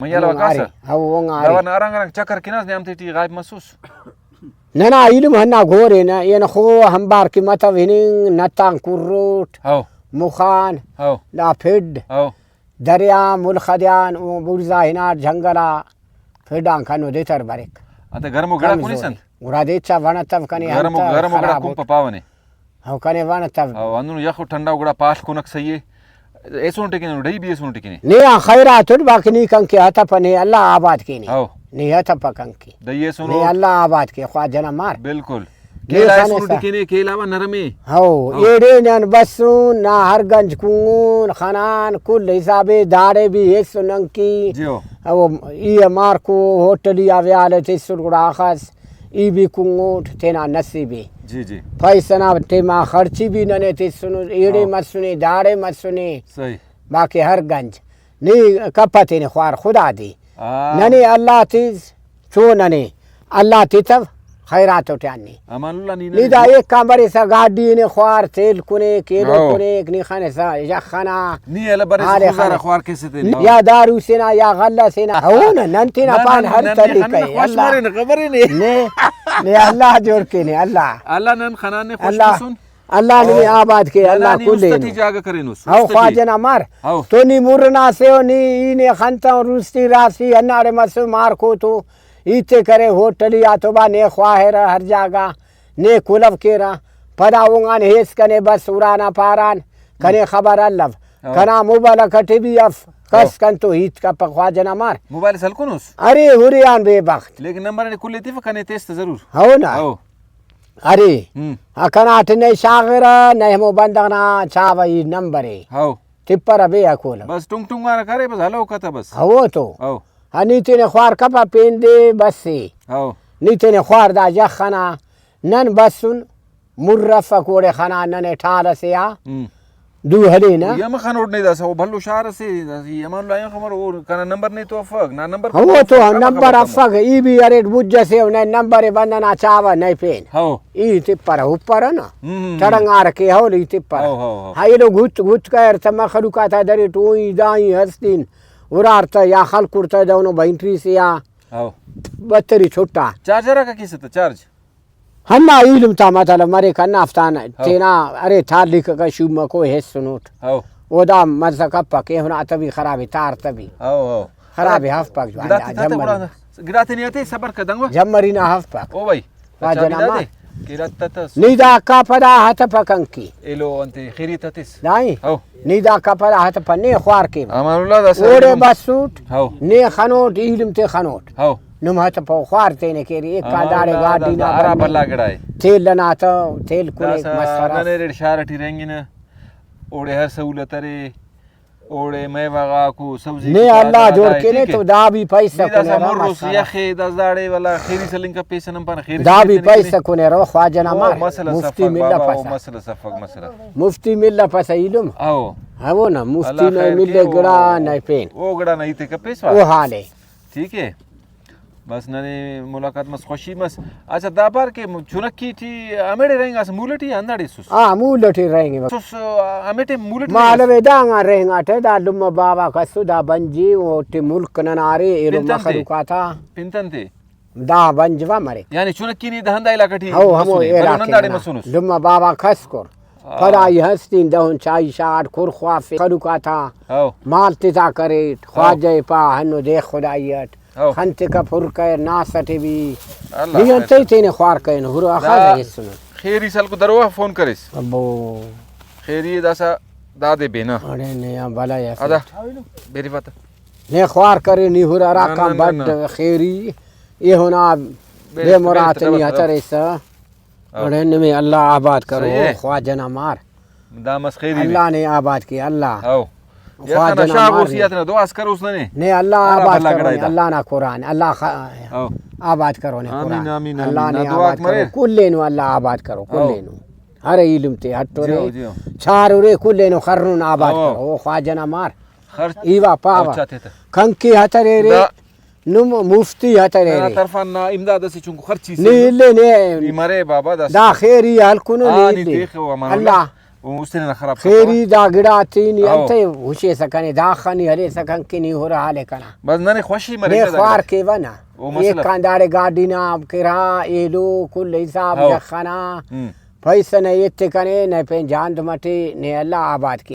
ميال وقاسة هو وعاري دوانا أرانغ چکر كناس نعمتي تي غايب مسوس ننا علم هنا غورينا ينخو هم باركي متى هنين نتان كروت هاو مخان هاو لا فد هاو دريا ملخديان وبرزا هنا جنگلا فدان كانو ديتر بارك أنت غرمو غدا كوني سن وراديتشا وانا تف كاني غرمو غدا كون پاپاوني هو كاني وانا تف هاو أنو يخو ठंडा غدا पास कोनक सही ऐसों टिकने डई भी ऐसों टिकने نيا خيرات باكني كان كي هتا پني الله آباد كيني هاو ني هتا پكن كي دई ऐसों ني الله آباد كي خواجنا مار बिल्कुल केला ऐसों टिकने केला वा नरमे هو يدين بسون نا هرگنج كون خنان كل حسابه داڑے بھی ایک سنن کی جيو او ای مارکو ہوٹلی آویالے تیسر گڑا خاص ای بھی کنگوٹ تینا نصیبی जी जी पैसा तेमा खर्ची भी नने तिसुनु एड़े मसुने दाड़े मसुने सही बाकी हर गंज नी कपते ने ख्वार खुदा दी नने अल्लाह तिस चो नने अल्लाह तितव खैरात उठानी अमानुल्लाह नी दा एक कांबरे सा गाड़ी ने ख्वार तेल कुने केलो कुने नी खाने सा या खाना नी अला बरे खुदारा ख्वार कैसे थे या दारू से ना या गल्ला से ना हो ना नंती ना पान हर तरीके अल्लाह ने खबर ही ने ने अल्लाह जोड़ के ने अल्लाह अल्लाह नन खनान ने खुश सुन अल्लाह ने आबाद के अल्लाह कुले उस्ती जागा करे नुस हाउ ख्वाजना मार तो नी मुरना से नी इने खंता रुस्ती रासी अन्नारे मसु मार को तो इते करे होटली या तो बा ने ख्वाहिर हर जागा ने कुलव केरा पदाऊंगा ने हेस कने बस उराना पारान कने खबर अल्लाह कना मोबाइल कटे भी अफ कस कन तो हित का ख्वाजना मार मोबाइल सलकुनुस अरे हुरियान बेबख्त लेकिन नंबर ने कुल लेती कने तेस्त जरूर हो ना अरे अकनाट ने शागिरा ने मो बंदना चावई नंबर है हाउ टिप्पर बे अकोल बस टुंग टुंग मारा करे बस हलो कता बस हो तो हाउ नीति ने ख्वार कपा पेन दे बस से हाउ नीति ने ख्वार दा जखना नन बसुन मुर्रफ कोड़े खाना नने ठार से आ दू हले ना यम खनोड नहीं दस वो भल्लो शार से यमन लाया खबर और कना नंबर नहीं तो अफक ना नंबर हो तो नंबर अफक ई भी अरे बुज्ज से ने नंबर बंदना चावा नहीं पेन हाउ ई टिप्पर ऊपर ना तरंगार के हो ली टिप्पर हाउ हाय लो गुत गुत कर तमा खलुका था दरे टोई दाई हस्तिन उरारता या खल कुर्ता दोनों बैंट्री से या हाउ बत्तरी छोटा चार्जर का किस था चार्ज हन्ना इल्म ता मतलब मरे कन्ना अफ्तान तेना अरे थार लिख का शुम को है सुनोट हाउ ओदा मजा का पके होना तभी खराब तार तभी हाउ हाउ खराब है हफ पक गिराते नहीं आते सबर का दंगवा जमरी ना हफ पक ओ भाई वाजना मा गिराता था निदा का पदा हाथ पकंकी एलो अंते खैरी ततिस नहीं हाउ निदा का पदा हाथ पन्ने ख्वार के अमानुल्लाह दस ओरे बसूट हाउ ने खनोट इल्म ते खनोट हाउ नुमहत पो ख्वार तेने के एक का दाड़े गाड़ी ना आरा बल्ला गड़ाए तेल लना तो तेल कुले मसरा नने रेड शारटी रहेंगे ना ओड़े हर सहूलत रे ओड़े मैं वगा को सब्जी ने अल्लाह जोड़ के ने तो दा भी पैसा को ने रोस या खे 10 दाड़े वाला खैरी सलिंग का पैसा नंबर खैरी दा भी पैसा को ने रो ख्वाजना मार मुफ्ती मिल्ला पैसा मसला सफक मसला मुफ्ती मिल्ला पैसा इल्म आओ वो ना मुफ्ती ने मिले गड़ा नहीं पेन वो गड़ा नहीं थे का पैसा वो हाल है ठीक है बस नने मुलाकात मस खुशी मस अच्छा दाबार के चुनक्की थी अमेडे रहेंगे अस मूलटी अंदाड़ी सुस हां मूलटी रहेंगे सुस अमेटे मूलटी मालवे दांगा रहेंगे टे दा लुम बाबा का सुदा बंजी वो टे मुल्क ननारे एलो मखलुका था पिंतन थे दा बंजवा मरे यानी चुनक्की नी दहंदा इलाका थी हो हम एरा नंदाड़ी मसुनुस लुम बाबा खसकोर फराई हस्तीन दहन चाई शाट खुर ख्वाफे खलुका था हाउ मालते ता करे ख्वाजे पा हनु देख खुदायत खंते का फुरका ना सटे भी नियंते तेने ख्वार कइन हुरो आखा ये सुन खैरी सल को दरवा फोन करिस अबो खैरी दासा दादे बेना अरे ने भला या आदा मेरी बात ने ख्वार करे नी हुरा राका बड खैरी ये होना बे मुराद नहीं हतरे सा अरे ने में अल्लाह आबाद करो ख्वाजना मार दामस खैरी अल्लाह ने आबाद किया अल्लाह आओ ख्वाजना शागोसियत ने दुआ कर उसने ने अल्लाह आबाद करो अल्लाह ना कुरान अल्लाह आबाद करो ने कुरान अल्लाह ने आबाद करो कुल्ले नु अल्लाह आबाद करो कुल्ले नु हरे इल्म ते हट्टो रे चार रे कुल्ले नु खरन आबाद करो वो ख्वाजना मार खर्च ईवा पावा कंकी हतरे रे नुम मुफ्ती हतरे रे तरफान ना इमदाद से चुंको खर्ची से नीले ने मरे बाबा दा खैरी हल कुनो नीले अल्लाह उसने ना खराब खैरी दा गिड़ा तीन आओ। अंते हुशे सकने दाखनी हले सकन की नहीं हो रहा लेकना बस ना खुशी ने मरे ख्वार के बना वो एक मसला कांदाड़े गाड़ी ना किरा एलो कुल हिसाब आओ। जखना पैसा ने इत्ते कने ने पे जान मटे ने अल्लाह आबाद की